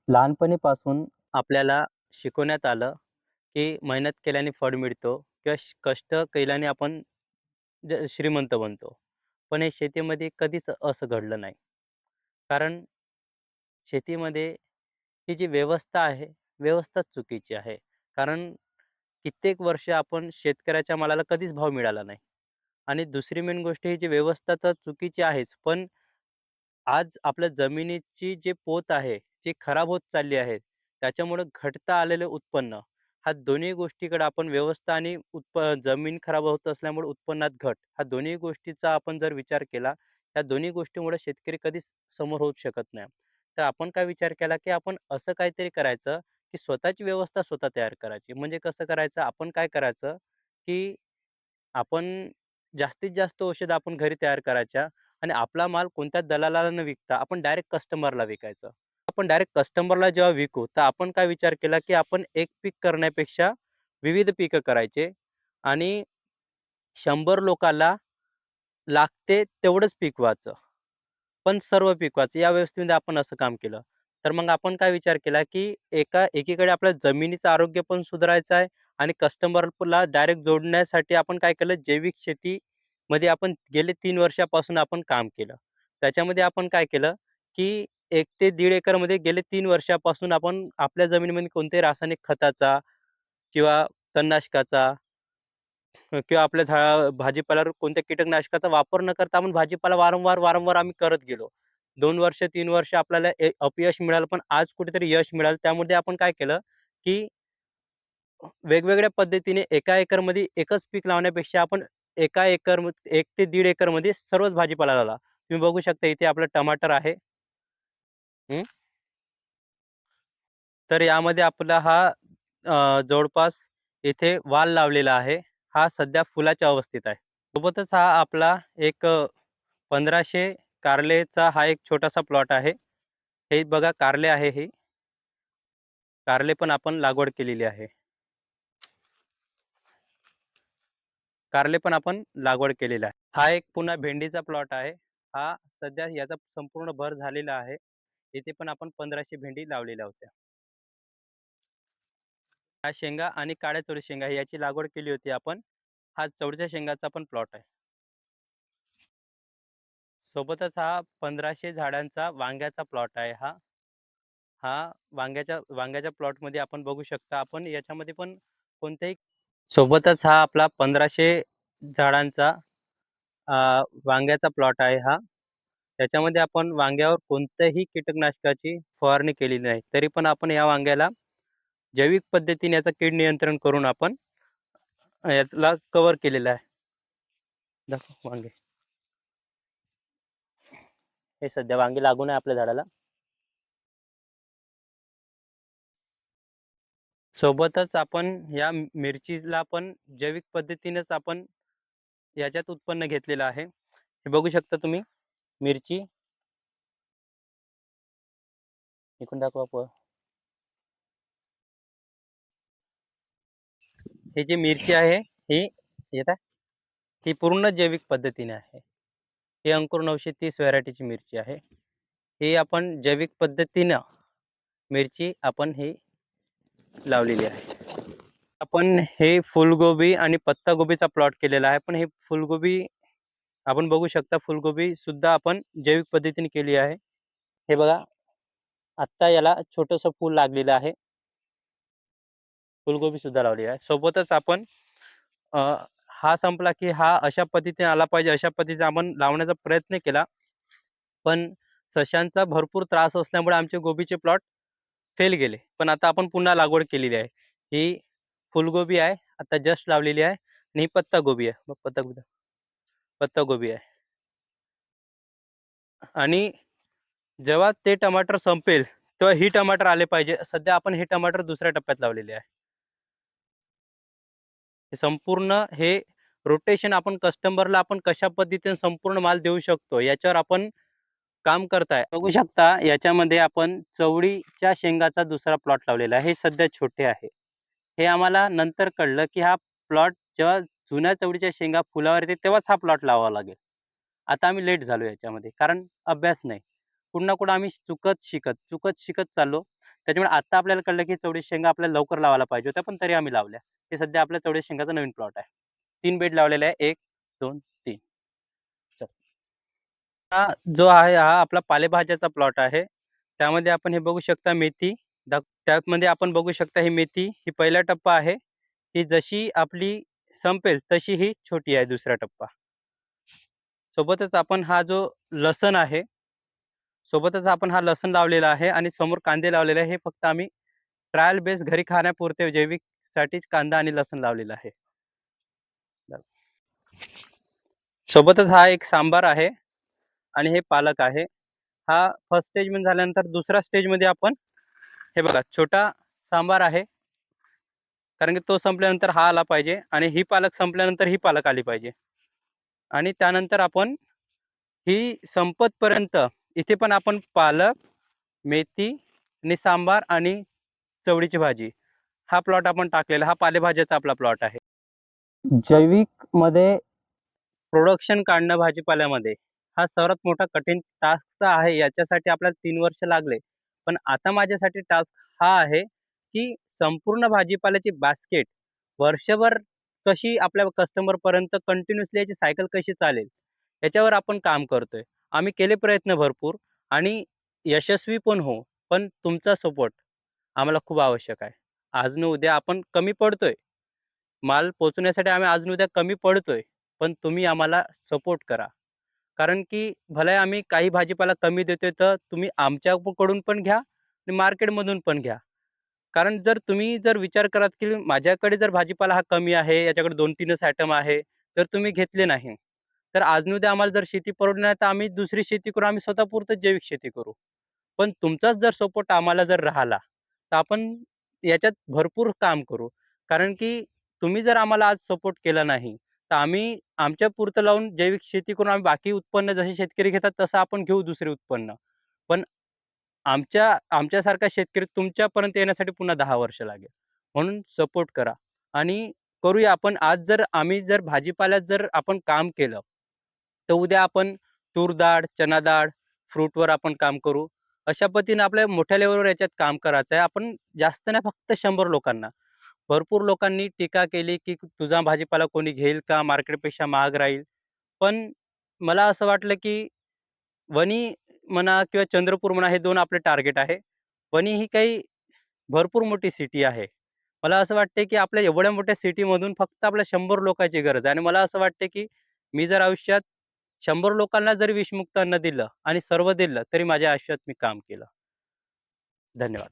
लहानपणीपासून आपल्याला शिकवण्यात आलं, की मेहनत केल्याने फळ मिळतो किंवा कष्ट केल्याने आपण श्रीमंत बनतो. पण हे शेतीमध्ये कधीच असं घडलं नाही. कारण शेतीमध्ये ही जी व्यवस्था आहे, व्यवस्थाच चुकीची आहे. कारण कित्येक वर्ष आपण शेतकऱ्याच्या मालाला कधीच भाव मिळाला नाही. आणि दुसरी मेन गोष्ट ही जी व्यवस्था तर चुकीची आहेच, पण आज आपल्या जमिनीची जी पोत आहे, जी खराब होत चालली आहे. त्याच्यामुळं घटता आलेलं उत्पन्न, ह्या दोन्ही गोष्टीकडे आपण व्यवस्था आणि जमीन खराब होत असल्यामुळे उत्पन्नात घट, ह्या दोन्ही गोष्टीचा आपण जर विचार केला, या दोन्ही गोष्टीमुळे शेतकरी कधीच समोर होऊच शकत नाही. तर आपण काय विचार केला, की आपण असं काहीतरी करायचं, की स्वतःची व्यवस्था स्वतः तयार करायची. म्हणजे कसं करायचं, आपण काय करायचं, की आपण जास्तीत जास्त औषधं आपण घरी तयार करायच्या आणि आपला माल कोणत्या दलालाला न विकता आपण डायरेक्ट कस्टमरला विकायचं. आपण डायरेक्ट कस्टमरला जेव्हा विकू, तर आपण काय विचार केला, की आपण एक पीक करण्यापेक्षा विविध पिकं करायचे आणि 100 लोकांना लागते तेवढंच पिकवायचं. पण सर्व पिकवायचं या व्यवस्थेमध्ये आपण असं काम केलं. तर मग आपण काय विचार केला, की एकीकडे आपल्या जमिनीचं आरोग्य पण सुधारायचं आहे आणि कस्टमरला डायरेक्ट जोडण्यासाठी आपण काय केलं, जैविक शेतीमध्ये आपण गेले 3 वर्षापासून आपण काम केलं. त्याच्यामध्ये आपण काय केलं, की 1 ते 1.5 एकरमध्ये गेले 3 वर्षापासून आपण आपल्या जमिनीमध्ये कोणत्याही रासायनिक खताचा किंवा तणनाशकाचा किंवा आपल्या भाजीपाल्यावर कोणत्या कीटकनाशकाचा वापर न करता आपण भाजीपाला वारंवार आम्ही करत गेलो. 2 वर्ष, 3 वर्ष आपल्याला अपयश मिळालं, पण आज कुठेतरी यश मिळालं. त्यामध्ये आपण काय केलं, की वेगवेगळ्या पद्धतीने एका एकरमध्ये एकच पीक लावण्यापेक्षा आपण एका एकर 1 ते 1.5 एकरमध्ये सर्वच भाजीपाला लावला. तुम्ही बघू शकता इथे आपलं टमाटर आहे. हं. तर यामध्ये आपला हा जवळपास इथे वाल लावलेला आहे. हा सध्या फुलाच्या अवस्थेत आहे. सोबतच हा आपला एक 1500 कारलेचा हा एक छोटासा प्लॉट आहे. हे बघा कारले आहे हे. कारले पण आपण लागवड केलेली आहे. कारले पण आपण लागवड केलेला आहे. हा एक पुन्हा भेंडीचा प्लॉट आहे. हा सध्या याचा संपूर्ण भर झालेला आहे. इथे पण आपण 1500 भेंडी लावलेल्या होत्या. ह्या शेंगा आणि काळ्या चवळी शेंगा याची लागवड केली होती आपण. हा चवळीच्या शेंगाचा पण प्लॉट आहे. सोबतच हा 1500 झाडांचा वांग्याचा प्लॉट आहे हा. हा वांग्याच्या प्लॉटमध्ये आपण बघू शकता आपण याच्यामध्ये पण कोणत्याही सोबतच हा आपला 1500 झाडांचा वांग्याचा प्लॉट आहे हा. त्याच्यामध्ये आपण वांग्यावर कोणत्याही कीटकनाशकाची फवारणी केलेली नाही. तरी पण आपण या वांग्याला जैविक पद्धतीने याचं कीड नियंत्रण करून आपण याला कव्हर केलेलं आहे. दाखव वांगे. हे सध्या वांगी लागून आहे आपल्या झाडाला. सोबतच आपण या मिरचीला पण जैविक पद्धतीनेच आपण याच्यात उत्पन्न घेतलेलं आहे. हे बघू शकता तुम्ही मिरची. इकडून दाखवा. ही जी मिरची आहे ही येत आहे, ही पूर्ण जैविक पद्धतीने आहे. ही अंकुर 930 व्हरायटीची मिरची आहे. ही आपण जैविक पद्धतीनं मिरची आपण ही लावलेली आहे. आपण हे फुलगोबी आणि पत्तागोबीचा प्लॉट केलेला आहे. पण हे फुलगोबी आपण बघू शकता, फुलगोबी सुद्धा आपण जैविक पद्धतीने केली आहे. हे बघा, आत्ता याला छोटंसं फूल लागलेलं आहे. फुलगोबी सुद्धा लावली आहे. सोबतच आपण अ, हा संपला की हा अशा पद्धतीने आला पाहिजे, अशा पद्धतीने आपण लावण्याचा प्रयत्न केला. पण सशांचा भरपूर त्रास असल्यामुळे आमचे गोबीचे प्लॉट फेल गेले. पण आता आपण पुन्हा लागवड केलेली आहे. ही फुलगोबी आहे, आता जस्ट लावलेली आहे आणि ही पत्तागोबी आहे. मग पत्तागोबी आहे. आणि जेव्हा ते टमाटर संपेल, तेव्हा ही टमाटर आले पाहिजे. सध्या आपण हे टमाटर दुसऱ्या टप्प्यात लावलेले आहे. हे संपूर्ण हे रोटेशन आपण कस्टमरला आपण कशा पद्धतीने संपूर्ण माल देऊ शकतो, याच्यावर आपण काम करताय. बघू शकता याच्यामध्ये आपण चवळीच्या शेंगाचा दुसरा प्लॉट लावलेला आहे. हे सध्या छोटे आहे. हे आम्हाला नंतर कळलं, की हा प्लॉट जेव्हा जुन्या चवळीच्या शेंगा फुलावर येते तेव्हाच हा प्लॉट लावावा लागेल. आता आम्ही लेट झालो याच्यामध्ये, कारण अभ्यास नाही. कुठं ना कुठं आम्ही चुकत शिकत चाललो. त्याच्यामुळे आता आपल्याला कळलं की चवळी शेंगा आपल्याला लवकर लावायला पाहिजे होत्या, पण तरी आम्ही लावल्या. हे सध्या आपल्या चवळी शेंगाचा नवीन प्लॉट आहे. 3 बेड लावलेले आहे. 1, 2, 3. हा जो आहे हा आपला पालेभाज्याचा प्लॉट आहे. त्यामध्ये आपण हे बघू शकता मेथी, त्यामध्ये आपण बघू शकता ही मेथी, ही पहिला टप्पा आहे. ही जशी आपली संपेल तशी ही छोटी आहे दुसरा टप्पा. सोबतच आपण हा जो लसण आहे, सोबतच आपण हा लसण लावलेला आहे आणि समोर कांदे लावलेले आहे. हे फक्त आम्ही ट्रायल बेस घरी खाण्यापुरते जैविकसाठीच कांदा आणि लसण लावलेला आहे. सोबतच हा एक सांबार आहे आणि हे पालक आहे. हा फर्स्ट स्टेजमध्ये झाल्यानंतर दुसऱ्या स्टेजमध्ये आपण हे बघा छोटा सांबार आहे. कारण की तो संपल्यानंतर हा आला पाहिजे आणि ही पालक संपल्यानंतर ही पालक आली पाहिजे. आणि त्यानंतर आपण ही संपतपर्यंत इथे पण आपण पालक, मेथी आणि सांबार आणि चवळीची भाजी हा प्लॉट आपण टाकलेला, हा पालेभाज्याचा आपला प्लॉट आहे. जैविकमध्ये प्रोडक्शन काढणं भाजीपाल्यामध्ये हा सर्वात मोठा कठीण टास्क आहे. याच्यासाठी आपल्याला 3 वर्ष लागले. पण आता माझ्यासाठी टास्क हा आहे, की संपूर्ण भाजीपाल्याची बास्केट वर्षभर कशी आपल्या कस्टमरपर्यंत कंटिन्यूअसली याची सायकल कशी चालेल, याच्यावर आपण काम करतोय. आम्ही केले प्रयत्न भरपूर आणि यशस्वी पण हो. पण तुमचा सपोर्ट आम्हाला खूप आवश्यक आहे. आज न उद्या आपण कमी पडतोय. माल पोहोचवण्यासाठी आम्ही आज न उद्या कमी पडतोय. पण तुम्ही आम्हाला सपोर्ट करा. कारण की भले आम्ही काही भाजीपाला कमी देतोय, तर तुम्ही आमच्याकडून पण घ्या आणि मार्केटमधून पण घ्या. कारण जर तुम्ही विचार कराल, की माझ्याकडे जर भाजीपाला हा कमी आहे, याच्याकडे 2-3च आयटम आहे, तर तुम्ही घेतले नाही. तर आज न उद्या आम्हाला जर शेती परवडली नाही, तर आम्ही दुसरी शेती करू, आम्ही स्वतःपुरतं जैविक शेती करू. पण तुमचाच जर सपोर्ट आम्हाला जर राहिला, तर आपण याच्यात भरपूर काम करू. कारण की तुम्ही जर आम्हाला आज सपोर्ट केला नाही, तर आम्ही आमच्यापुरतं लावून जैविक शेती करून आम्ही बाकी उत्पन्न जसे शेतकरी घेतात, तसं आपण घेऊ दुसरे उत्पन्न. पण आमच्यासारखा शेतकरी तुमच्यापर्यंत येण्यासाठी पुन्हा 10 वर्ष लागेल. म्हणून सपोर्ट करा आणि करूया आपण. आज जर आम्ही भाजीपाल्यात आपण काम केलं, तर उद्या आपण तूर डाळ, चना डाळ, फ्रूटवर आपण काम करू. अशा पद्धतीने आपल्या मोठ्या लेव्हलवर याच्यात काम करायचं आहे. आपण जास्त नाही, फक्त 100 लोकांना. भरपूर लोकांनी टीका केली, की तुझा भाजीपाला कोणी घेईल का? मार्केटपेक्षा महाग राहील. पण मला असं वाटलं, की वणी म्हणा किंवा चंद्रपूर म्हणा, हे 2 आपले टार्गेट आहे. वणी ही काही भरपूर मोठी सिटी आहे. मला असं वाटतंय, की आपल्या एवढ्या मोठ्या सिटीमधून फक्त आपल्या 100 लोकांची गरज आहे आणि मला असं वाटतंय, की मी जर आयुष्यात 100 लोकांना जरी विषमुक्त अन्न दिलं आणि सर्व दिलं, तरी माझ्या आयुष्यात मी काम केलं. धन्यवाद.